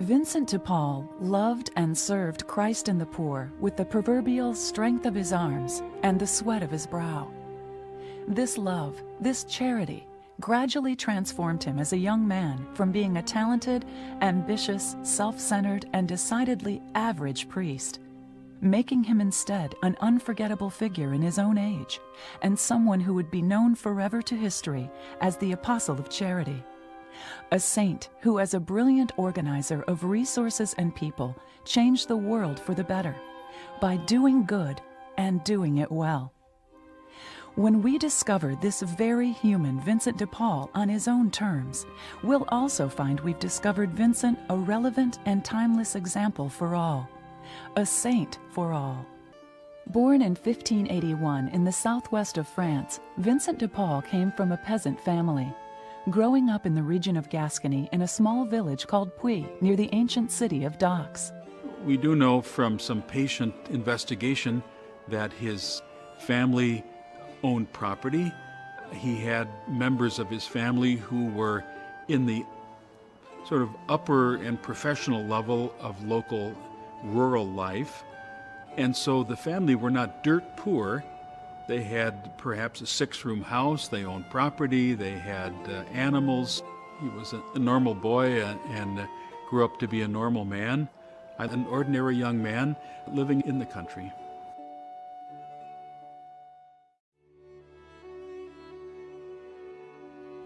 Vincent Depaul loved and served Christ and the poor with the proverbial strength of his arms and the sweat of his brow. This love, this charity, gradually transformed him as a young man from being a talented, ambitious, self-centered, and decidedly average priest, making him instead an unforgettable figure in his own age and someone who would be known forever to history as the Apostle of Charity. A saint who, as a brilliant organizer of resources and people, changed the world for the better by doing good and doing it well. When we discover this very human Vincent Depaul on his own terms, we'll also find we've discovered Vincent a relevant and timeless example for all, a saint for all. Born in 1581 in the southwest of France, Vincent Depaul came from a peasant family. Growing up in the region of Gascony in a small village called Puy near the ancient city of Dax. We do know from some patient investigation that his family owned property. He had members of his family who were in the sort of upper and professional level of local rural life. And so the family were not dirt poor. They had perhaps a 6-room house, they owned property, they had animals. He was a normal boy and grew up to be a normal man, an ordinary young man living in the country.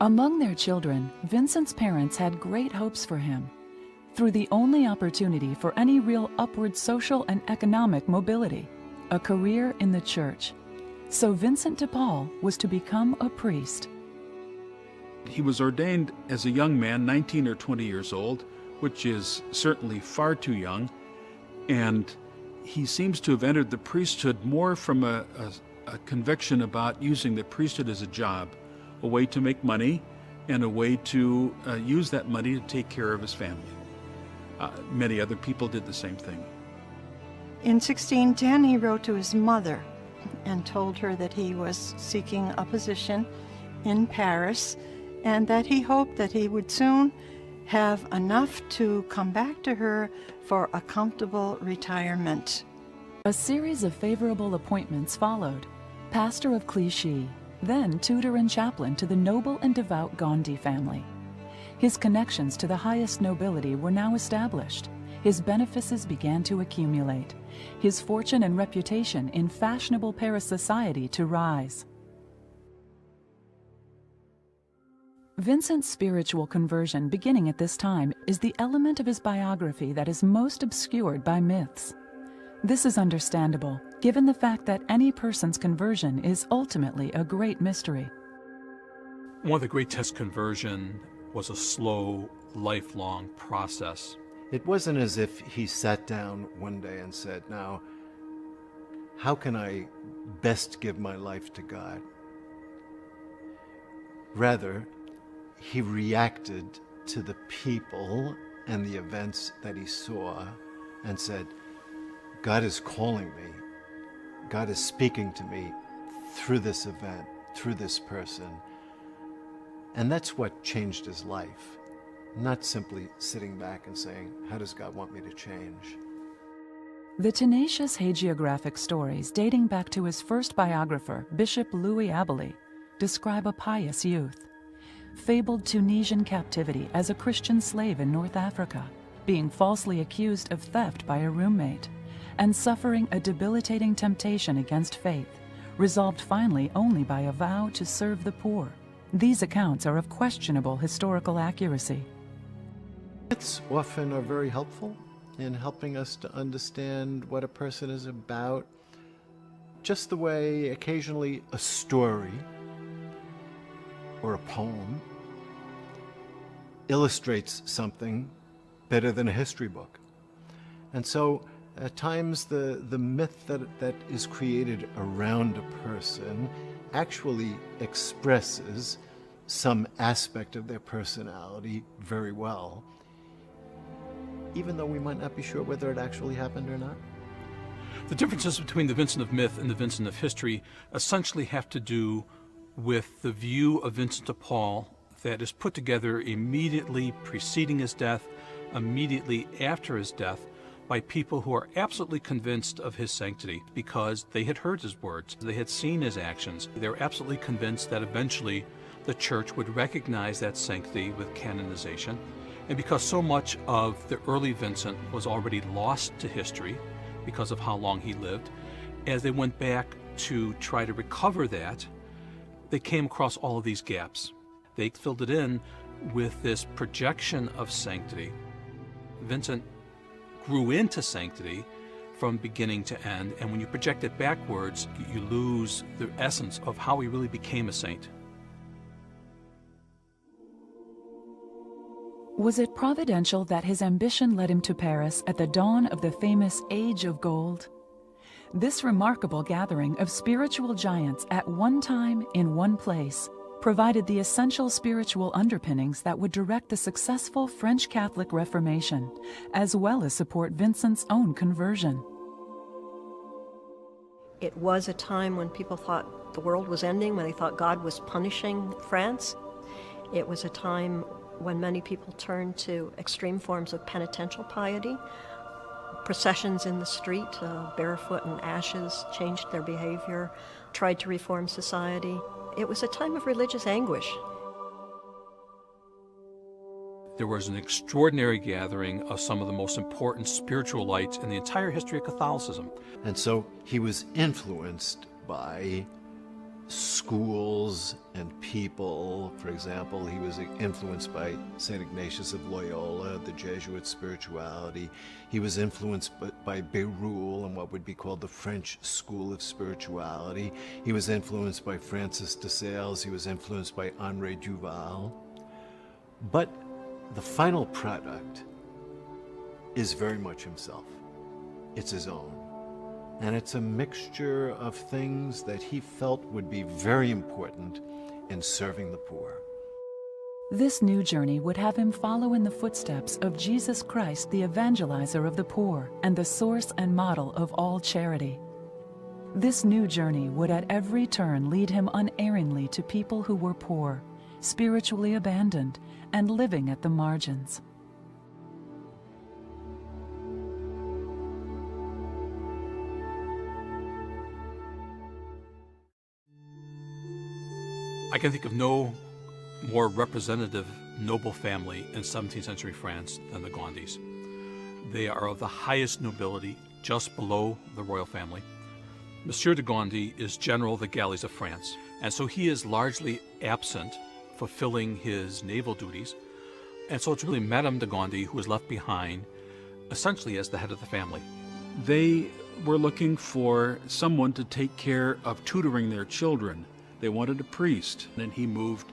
Among their children, Vincent's parents had great hopes for him. Through the only opportunity for any real upward social and economic mobility, a career in the church. So Vincent Depaul was to become a priest. He was ordained as a young man, 19 or 20 years old, which is certainly far too young, and he seems to have entered the priesthood more from a conviction about using the priesthood as a job, a way to make money and a way to use that money to take care of his family. Many other people did the same thing. In 1610, he wrote to his mother and told her that he was seeking a position in Paris and that he hoped that he would soon have enough to come back to her for a comfortable retirement. A series of favorable appointments followed. Pastor of Clichy, then tutor and chaplain to the noble and devout Gondi family. His connections to the highest nobility were now established. His benefices began to accumulate, his fortune and reputation in fashionable Paris society to rise. Vincent's spiritual conversion beginning at this time is the element of his biography that is most obscured by myths. This is understandable, given the fact that any person's conversion is ultimately a great mystery. One of the great tests of conversion was a slow, lifelong process. It wasn't as if he sat down one day and said, now, how can I best give my life to God? Rather, he reacted to the people and the events that he saw and said, God is calling me. God is speaking to me through this event, through this person. And that's what changed his life. Not simply sitting back and saying, how does God want me to change? The tenacious hagiographic stories dating back to his first biographer, Bishop Louis Abeley, describe a pious youth. Fabled Tunisian captivity as a Christian slave in North Africa, being falsely accused of theft by a roommate, and suffering a debilitating temptation against faith, resolved finally only by a vow to serve the poor. These accounts are of questionable historical accuracy. Myths often are very helpful in helping us to understand what a person is about, just the way occasionally a story or a poem illustrates something better than a history book. And so at times the myth that is created around a person actually expresses some aspect of their personality very well, even though we might not be sure whether it actually happened or not. The differences between the Vincent of myth and the Vincent of history essentially have to do with the view of Vincent de Paul that is put together immediately preceding his death immediately after his death by people who are absolutely convinced of his sanctity because they had heard his words, they had seen his actions. They were absolutely convinced that eventually the church would recognize that sanctity with canonization. And because so much of the early Vincent was already lost to history because of how long he lived, as they went back to try to recover that, they came across all of these gaps. They filled it in with this projection of sanctity. Vincent grew into sanctity from beginning to end, and when you project it backwards, you lose the essence of how he really became a saint. Was it providential that his ambition led him to Paris at the dawn of the famous Age of Gold? This remarkable gathering of spiritual giants at one time in one place provided the essential spiritual underpinnings that would direct the successful French Catholic Reformation, as well as support Vincent's own conversion. It was a time when people thought the world was ending, when they thought God was punishing France. It was a time when many people turned to extreme forms of penitential piety. Processions in the street, barefoot and ashes, changed their behavior, tried to reform society. It was a time of religious anguish. There was an extraordinary gathering of some of the most important spiritual lights in the entire history of Catholicism. And so he was influenced by schools and people. For example, he was influenced by St. Ignatius of Loyola, the Jesuit spirituality. He was influenced by Bérulle and what would be called the French school of spirituality. He was influenced by Francis de Sales. He was influenced by Henri Duval. But the final product is very much himself. It's his own. And it's a mixture of things that he felt would be very important in serving the poor. This new journey would have him follow in the footsteps of Jesus Christ, the evangelizer of the poor and the source and model of all charity. This new journey would at every turn lead him unerringly to people who were poor, spiritually abandoned, and living at the margins. I can think of no more representative noble family in 17th century France than the Gondis. They are of the highest nobility, just below the royal family. Monsieur de Gondi is general of the galleys of France, and so he is largely absent, fulfilling his naval duties. And so it's really Madame de Gondi who is left behind, essentially as the head of the family. They were looking for someone to take care of tutoring their children. They wanted a priest, and he moved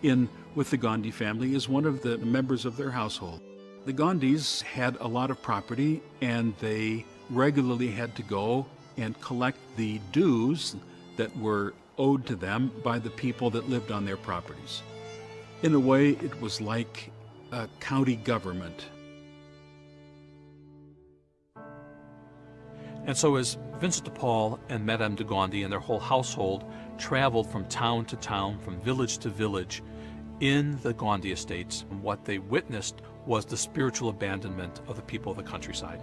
in with the Gondi family as one of the members of their household. The Gondis had a lot of property, and they regularly had to go and collect the dues that were owed to them by the people that lived on their properties. In a way, it was like a county government. And so as Vincent de Paul and Madame de Gondi and their whole household traveled from town to town, from village to village in the Gondi estates, what they witnessed was the spiritual abandonment of the people of the countryside.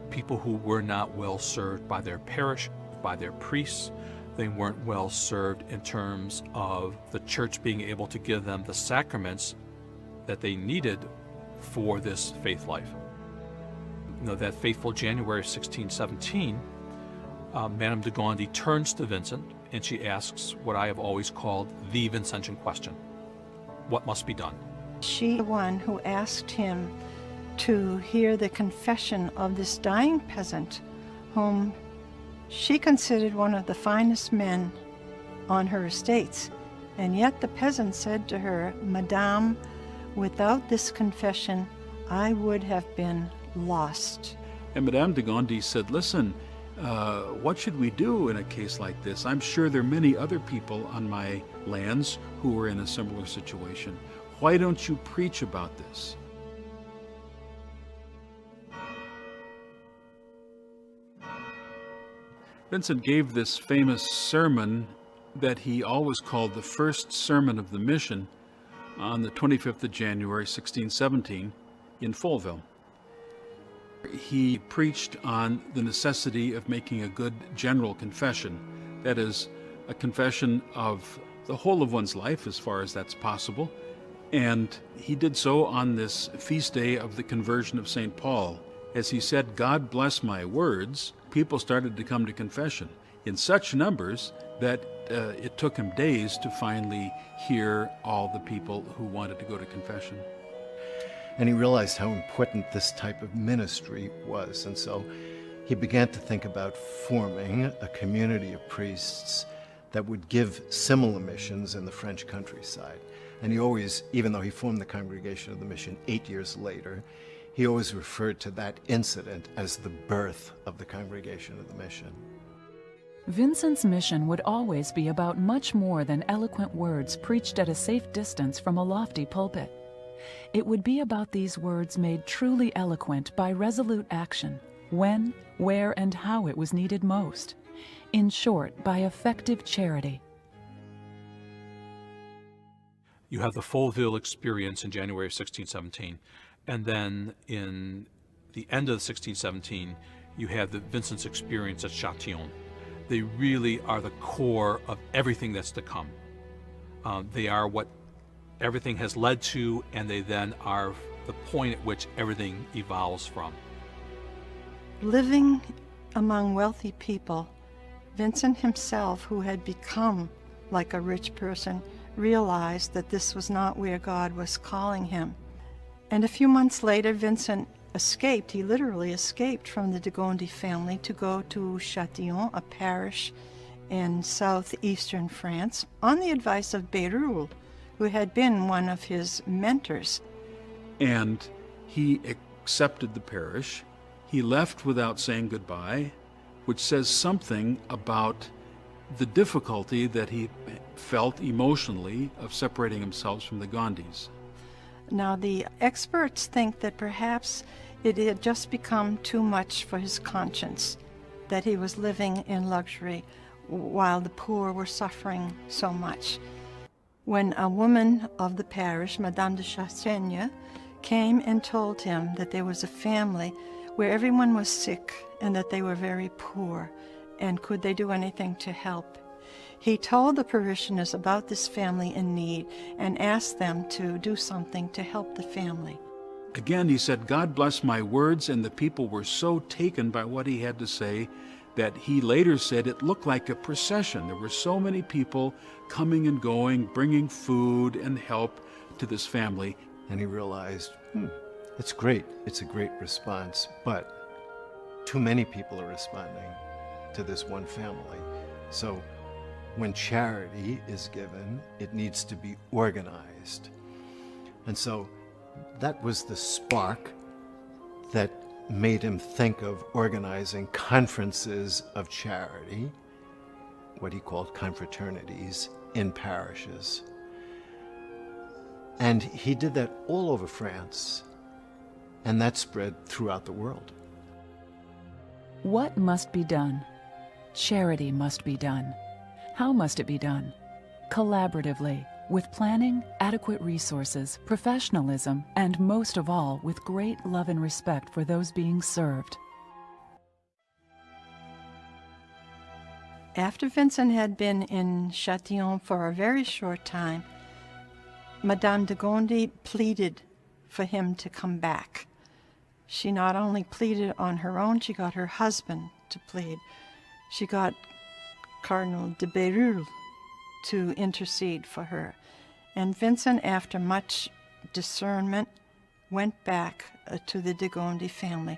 People who were not well served by their parish, by their priests. They weren't well served in terms of the church being able to give them the sacraments that they needed for this faith life. You know, that fateful January 1617, Madame de Gondi turns to Vincent and she asks what I have always called the Vincentian question. What must be done? She, the one who asked him to hear the confession of this dying peasant, whom she considered one of the finest men on her estates. And yet the peasant said to her, "Madame, without this confession, I would have been lost." And Madame de Gondi said, "Listen, what should we do in a case like this? I'm sure there are many other people on my lands who are in a similar situation. Why don't you preach about this?" Vincent gave this famous sermon that he always called the first sermon of the mission on the 25th of January, 1617. in Folleville. He preached on the necessity of making a good general confession, that is, a confession of the whole of one's life as far as that's possible. And he did so on this feast day of the conversion of St. Paul. As he said, "God bless my words," people started to come to confession in such numbers that it took him days to finally hear all the people who wanted to go to confession. And he realized how important this type of ministry was. And so he began to think about forming a community of priests that would give similar missions in the French countryside. And he always, even though he formed the Congregation of the Mission 8 years later, he always referred to that incident as the birth of the Congregation of the Mission. Vincent's mission would always be about much more than eloquent words preached at a safe distance from a lofty pulpit. It would be about these words made truly eloquent by resolute action, when, where, and how it was needed most. In short, by effective charity. You have the Folleville experience in January of 1617, and then in the end of 1617, you have the Vincent's experience at Châtillon. They really are the core of everything that's to come. They are what everything has led to, and they then are the point at which everything evolves from. Living among wealthy people, Vincent himself, who had become like a rich person, realized that this was not where God was calling him. And a few months later, Vincent escaped. He literally escaped from the de Gondi family to go to Châtillon, a parish in southeastern France, on the advice of Bérulle, who had been one of his mentors. And he accepted the parish. He left without saying goodbye, which says something about the difficulty that he felt emotionally of separating himself from the Gondis. Now, the experts think that perhaps it had just become too much for his conscience, that he was living in luxury while the poor were suffering so much. When a woman of the parish, Madame de Chassaigne, came and told him that there was a family where everyone was sick and that they were very poor, and could they do anything to help, he told the parishioners about this family in need and asked them to do something to help the family. Again, he said, "God bless my words," and the people were so taken by what he had to say that he later said it looked like a procession. There were so many people coming and going, bringing food and help to this family. And he realized, it's great. It's a great response, but too many people are responding to this one family. So when charity is given, it needs to be organized. And so that was the spark that made him think of organizing conferences of charity, what he called confraternities, in parishes. And he did that all over France, and that spread throughout the world. What must be done? Charity must be done. How must it be done? Collaboratively, with planning, adequate resources, professionalism, and most of all, with great love and respect for those being served. After Vincent had been in Châtillon for a very short time, Madame de Gondi pleaded for him to come back. She not only pleaded on her own, she got her husband to plead. She got Cardinal de Bérulle to intercede for her. And Vincent, after much discernment, went back to the de Gondi family,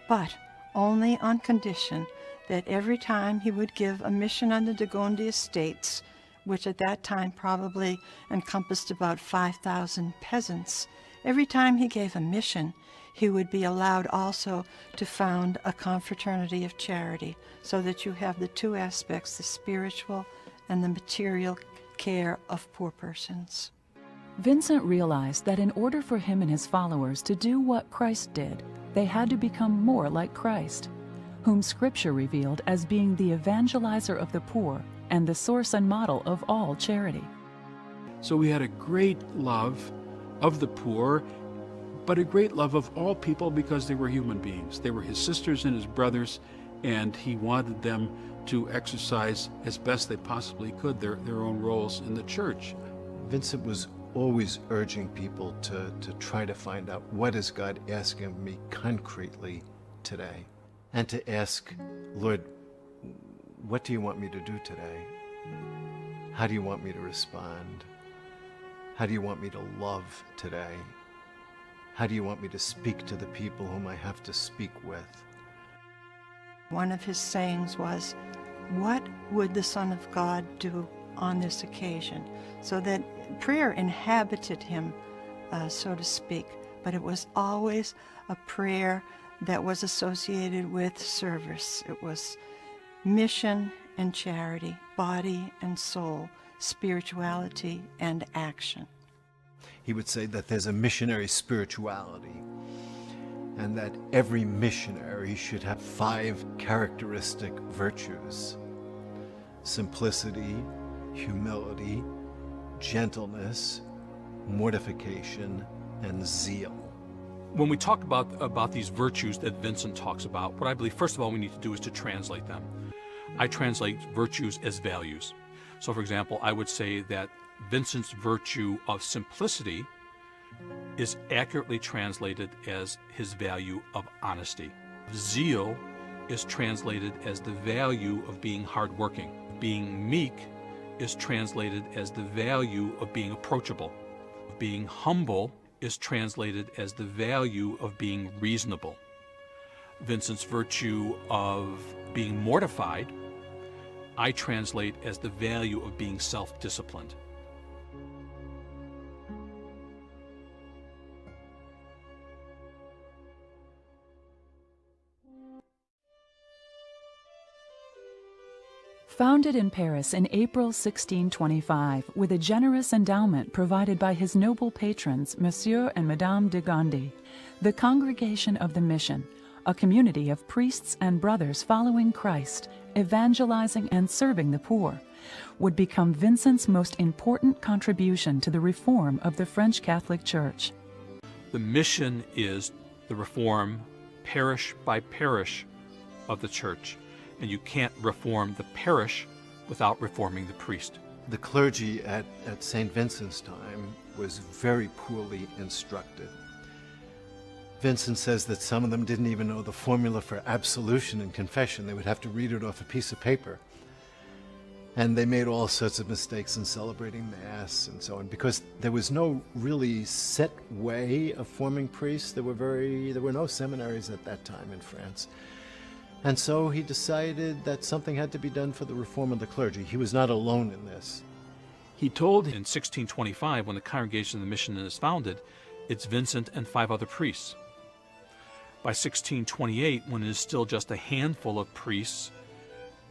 but only on condition that every time he would give a mission on the de Gondi estates, which at that time probably encompassed about 5,000 peasants, every time he gave a mission, he would be allowed also to found a confraternity of charity, so that you have the two aspects, the spiritual and the material care of poor persons. Vincent realized that in order for him and his followers to do what Christ did, they had to become more like Christ, whom Scripture revealed as being the evangelizer of the poor and the source and model of all charity. So we had a great love of the poor, but a great love of all people because they were human beings. They were his sisters and his brothers, and he wanted them to exercise as best they possibly could their own roles in the church. Vincent was always urging people to try to find out, what is God asking me concretely today? And to ask, Lord, what do you want me to do today? How do you want me to respond? How do you want me to love today? How do you want me to speak to the people whom I have to speak with? One of his sayings was, what would the Son of God do on this occasion? So that prayer inhabited him, so to speak, but it was always a prayer that was associated with service. It was mission and charity, body and soul, spirituality and action. He would say that there's a missionary spirituality, and that every missionary should have 5 characteristic virtues: simplicity, humility, gentleness, mortification, and zeal. When we talk about these virtues that Vincent talks about, what I believe, first of all, we need to do is to translate them. I translate virtues as values. So, for example, I would say that Vincent's virtue of simplicity is accurately translated as his value of honesty. Zeal is translated as the value of being hardworking. Being meek is translated as the value of being approachable. Being humble is translated as the value of being reasonable. Vincent's virtue of being mortified, I translate as the value of being self-disciplined. Founded in Paris in April 1625 with a generous endowment provided by his noble patrons, Monsieur and Madame de Gondi, the Congregation of the Mission, a community of priests and brothers following Christ, evangelizing and serving the poor, would become Vincent's most important contribution to the reform of the French Catholic Church. The mission is the reform, parish by parish, of the church. And you can't reform the parish without reforming the priest. The clergy at St. Vincent's time was very poorly instructed. Vincent says that some of them didn't even know the formula for absolution and confession. They would have to read it off a piece of paper. And they made all sorts of mistakes in celebrating Mass and so on, because there was no really set way of forming priests. There were no seminaries at that time in France. And so he decided that something had to be done for the reform of the clergy. He was not alone in this. He told In 1625, when the Congregation of the Mission is founded, it's Vincent and 5 other priests. By 1628, when it is still just a handful of priests,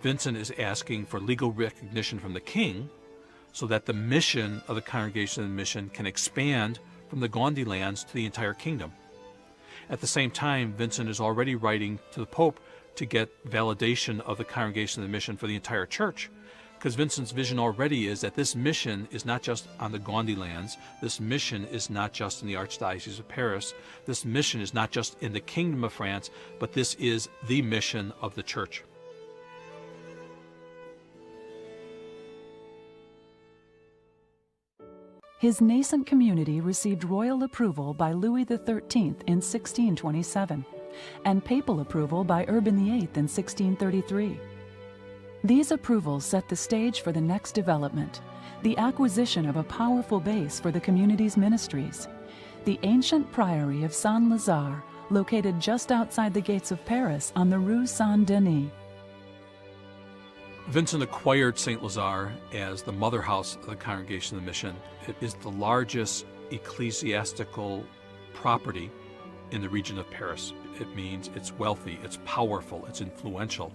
Vincent is asking for legal recognition from the king so that the mission of the Congregation of the Mission can expand from the Gondi lands to the entire kingdom. At the same time, Vincent is already writing to the Pope to get validation of the Congregation of the Mission for the entire church, because Vincent's vision already is that this mission is not just on the Gondi lands, this mission is not just in the Archdiocese of Paris, this mission is not just in the Kingdom of France, but this is the mission of the church. His nascent community received royal approval by Louis XIII in 1627 and papal approval by Urban VIII in 1633. These approvals set the stage for the next development, the acquisition of a powerful base for the community's ministries. The ancient priory of Saint-Lazare, located just outside the gates of Paris on the Rue Saint-Denis. Vincent acquired Saint-Lazare as the mother house of the Congregation of the Mission. It is the largest ecclesiastical property in the region of Paris. It means it's wealthy, it's powerful, it's influential.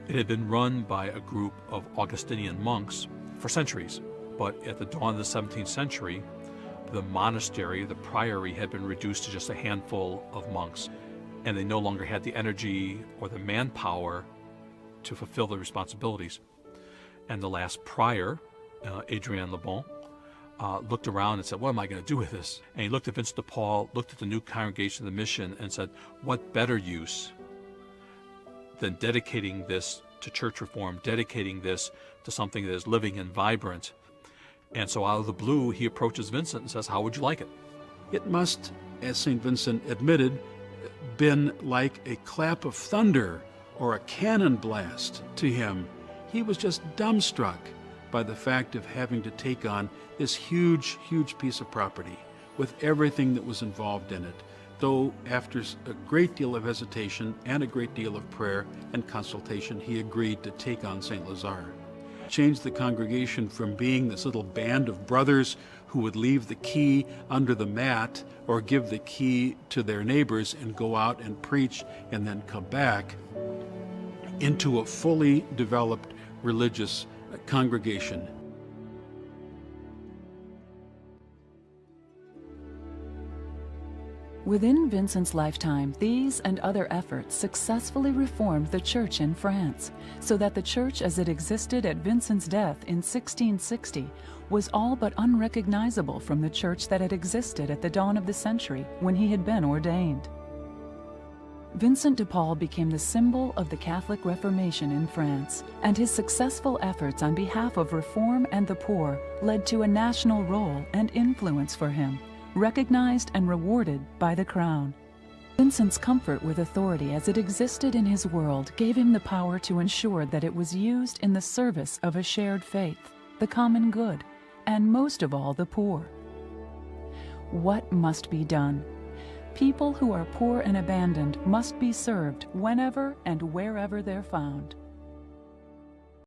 It had been run by a group of Augustinian monks for centuries, but at the dawn of the 17th century, the monastery, the priory, had been reduced to just a handful of monks, and they no longer had the energy or the manpower to fulfill their responsibilities. And the last prior, Adrien Le Bon, looked around and said, what am I going to do with this? And he looked at Vincent Depaul, looked at the new congregation of the mission, and said, what better use than dedicating this to church reform, dedicating this to something that is living and vibrant. And so out of the blue, he approaches Vincent and says, how would you like it? It must, as St. Vincent admitted, been like a clap of thunder or a cannon blast to him. He was just dumbstruck by the fact of having to take on this huge, huge piece of property with everything that was involved in it, though after a great deal of hesitation and a great deal of prayer and consultation, he agreed to take on St. Lazare. Changed the congregation from being this little band of brothers who would leave the key under the mat or give the key to their neighbors and go out and preach and then come back, into a fully developed religious congregation. Within Vincent's lifetime, these and other efforts successfully reformed the church in France, so that the church as it existed at Vincent's death in 1660 was all but unrecognizable from the church that had existed at the dawn of the century when he had been ordained. Vincent de Paul became the symbol of the Catholic Reformation in France, and his successful efforts on behalf of reform and the poor led to a national role and influence for him, recognized and rewarded by the crown. Vincent's comfort with authority as it existed in his world gave him the power to ensure that it was used in the service of a shared faith, the common good, and most of all the poor. What must be done? People who are poor and abandoned must be served whenever and wherever they're found.